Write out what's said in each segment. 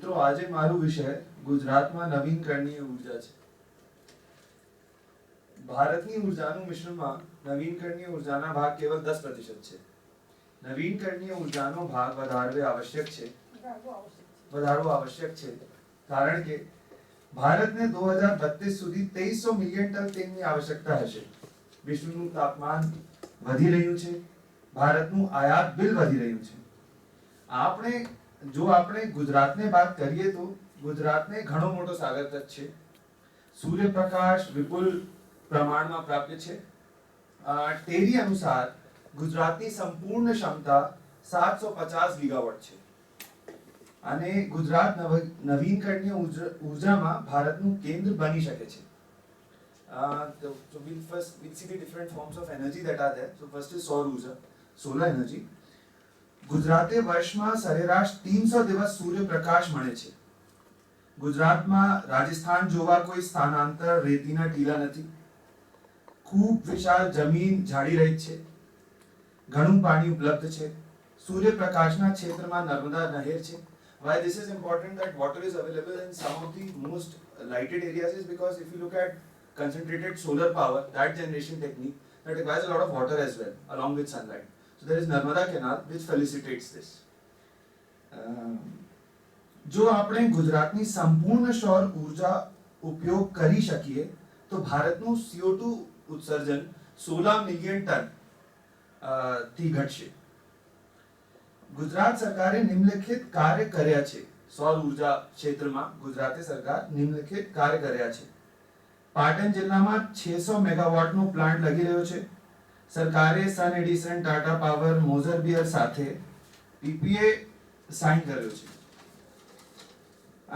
મિત્રો આજે મારું વિષય ગુજરાતમાં નવીનકરણીય ઉર્જા છે. ભારતની ઉર્જાનું મિશ્રણમાં નવીનકરણીય ઉર્જાના ભાગ કેવલ 10% છે. નવીનકરણીય ઉર્જાનો ભાગ વધારવો આવશ્યક છે કારણ કે ભારતને 2032 સુધી 2300 મિલિયન ટન તેલની આવશ્યકતા હશે. વિશ્વનું તાપમાન વધી રહ્યું છે, ભારતનું આયાત બિલ વધી રહ્યું છે. આપણે ગુજરાતને વાત કરીએ તો ગુજરાતને ઘણો મોટો સાગર તટ છે. સૂર્યપ્રકાશ વિપુલ પ્રમાણમાં પ્રાપ્ય છે. ટેરી અનુસાર ગુજરાતની સંપૂર્ણ ક્ષમતા 750 ગીગાવોટ છે અને ગુજરાત નવીનકરણીય ઉર્જામાં ભારતનું કેન્દ્ર બની શકે છે. So we'll see the different forms of energy that are there. So first is સૌર ઉર્જા, solar energy. ગુજરાતે વર્ષમાં સરેરાશ 300 દિવસ સૂર્યપ્રકાશ મળે છે. ગુજરાતમાં રાજસ્થાન જોવા કોઈ સ્થાનાંતર રેતીના ટીલા નથી. ખૂબ વિશાળ જમીન જાડી રહી છે. ઘણું પાણી ઉપલબ્ધ છે. સૂર્યપ્રકાશના ક્ષેત્રમાં નર્મદા નહેર છે. Why this is important that water is available in some of the most lighted areas is because if you look at concentrated solar power, that generation technique, that requires a lot of water as well along with sunlight. So there is Narmada Canal which facilitates this. જો આપણે ગુજરાતની સંપૂર્ણ સૌર ઉર્જા ઉપયોગ કરી શકીએ તો ભારતનું CO2 ઉત્સર્જન 16 મિલિયન ટન થી ઘટશે. ગુજરાત સરકારે નિમ્નલિખિત કાર્ય કર્યા છે. સૌર ઉર્જા ક્ષેત્રમાં ગુજરાતે સરકાર નિમ્નલિખિત કાર્ય કર્યા છે. પાટણ જિલ્લામાં 600 મેગાવોટનો પ્લાન્ટ લગી રહ્યો છે. સરકારે સન Edison, Tata power, Moser beer સાથે PPA સાઇન કર્યો છે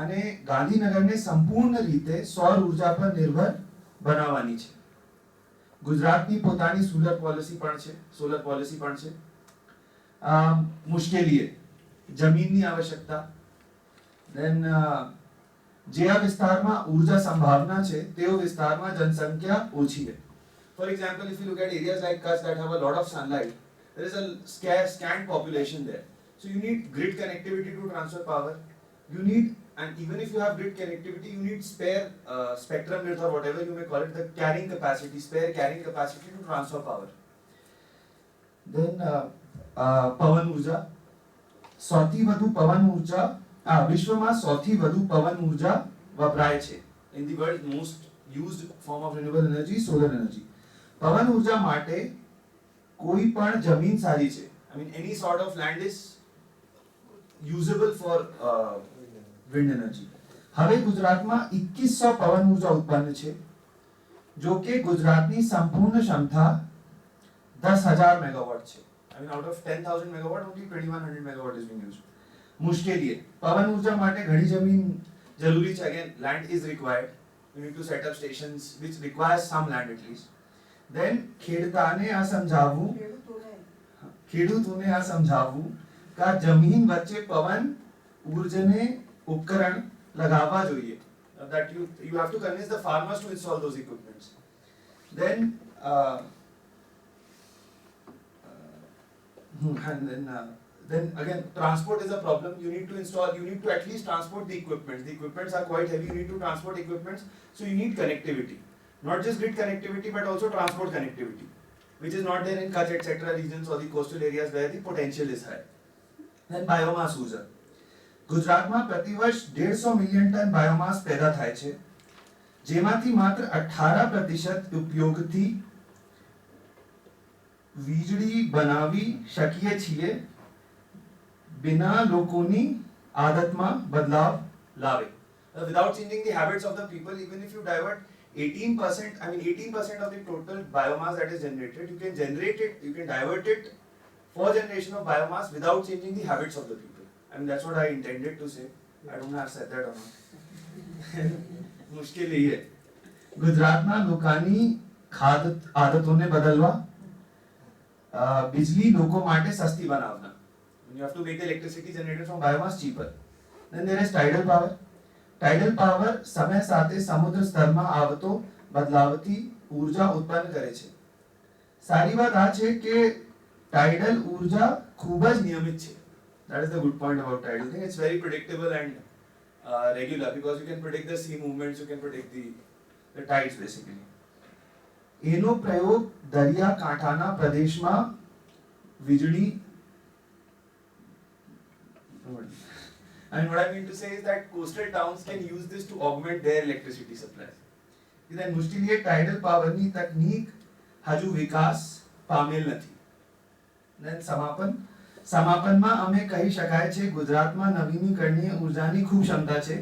અને ગાંધીનગરને સંપૂર્ણ રીતે સૌર ઉર્જા પર નિર્ભર બનાવવાની છે. ગુજરાતની પોતાની સોલર પોલિસી પણ છે. મુશ્કેલીએ જમીનની આવશ્યકતા, દેન જે વિસ્તારમાં ઉર્જા સંભાવના છે તેઓ વિસ્તારમાં જનસંખ્યા ઓછી છે. For example, if you look at areas like Kutch that have a lot of sunlight, there is a scant population there. So you need grid connectivity to transfer power. And even if you have grid connectivity, you need spare spectrum width or whatever you may call it, the spare carrying capacity to transfer power. Then પવન ઉર્જા, વિશ્વમાં સૌથી વધુ પવન ઉર્જા વપરાય છે. In the world, most used form of renewable energy is solar energy. પવન ઉર્જા માટે કોઈ પણ જમીન સારી છે. I mean any sort of land is usable for wind energy. હવે ગુજરાતમાં 2100 પવન ઉર્જા ઉત્પન્ન છે, જો કે ગુજરાતની સંપૂર્ણ ક્ષમતા 10,000 મેગાવોટ છે. I mean out of 10,000 megawatt, only 2,100 megawatt is being used. મુશ્કેલી પવન ઉર્જા માટે ઘણી જમીન જરૂરી છે. Again, land is required. You need to set up stations which requires some land at least. Then ખેડૂતોને આ સમજાવવું કે જમીન વચ્ચે પવન ઉર્જાને ઉપકરણ લગાવવા જોઈએ. That you have to convince the farmers to install those equipments. Then again, transport is a problem. You need to at least transport the equipments. The equipments are quite heavy. You need to transport equipments, so you need connectivity. Not just grid connectivity, but also transport connectivity, which is not there in Kutch etc. regions or the coastal areas where the potential is high. Then biomass ઉર્જા. ગુજરાતમાં પ્રતિવર્ષ 150 million ton biomass પેદા થાય છે, જેમાંથી માત્ર 18% ઉપયોગથી વીજળી બનાવી શકીએ છીએ बिना लोकोनी आदतमा बदलाव लावे. Without changing the habits of the people, even if you divert 18% of the total biomass that is generated, you can divert it for generation of biomass without changing the habits of the people. I mean that's what I intended to say. I don't know if I said that or not. मुश्किल यही है. गुजरातના લોકોની આદતોને બદલવા, बिजली લોકો માટે સસ્તી બનાવના. You have to make the electricity generated from biomass cheaper. Then there is tidal power. Tidal power समय સાથે સમુદ્ર સ્તરમાં આવતો બદલાવથી ઊર્જા ઉત્પન્ન કરે છે. સારી વાત આ છે કે tidal ઊર્જા ખૂબ જ નિયમિત છે. That is the good point about tidal thing. It's very predictable and regular because you can predict the sea movements, you can predict the tides basically. એનો પ્રયોગ દરિયા કાંઠાના પ્રદેશમાં વીજળી And what I mean to say is that coastal towns can use this to augment their electricity supply. Then મુશ્કેલી tidal power ની તકનીક હજુ વિકાસ પામેલ નથી. Then સમાપનમાં અમે કહી શકાય છે ગુજરાતમાં નવીનીકરણીય ઉર્જાની ખૂબ ક્ષમતા છે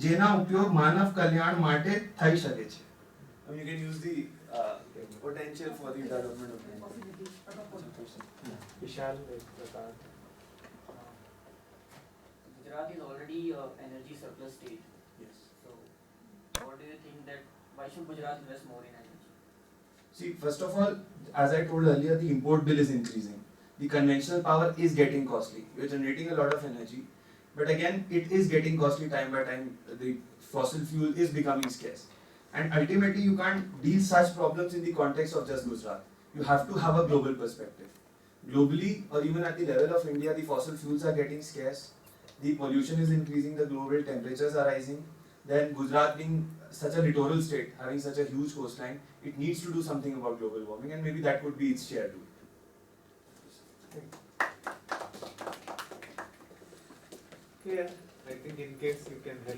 જેના ઉપયોગ માનવ કલ્યાણ માટે થઈ શકે છે. I mean, you can use the potential for the development of Vishal, Gujarat is already energy surplus state. Yes. So, what do you think that why should Gujarat invest more in energy? See, first of all, as I told earlier, the import bill is increasing. The conventional power is getting costly. You're generating a lot of energy, but again, it is getting costly time by time. The fossil fuel is becoming scarce. And ultimately, you can't deal such problems in the context of just Gujarat. You have to have a global perspective. Globally, or even at the level of India, the fossil fuels are getting scarce. The pollution is increasing, the global temperatures are rising. Then Gujarat being such a littoral state, having such a huge coastline, it needs to do something about global warming, and maybe that could be its share too. clear. I think in case you can help.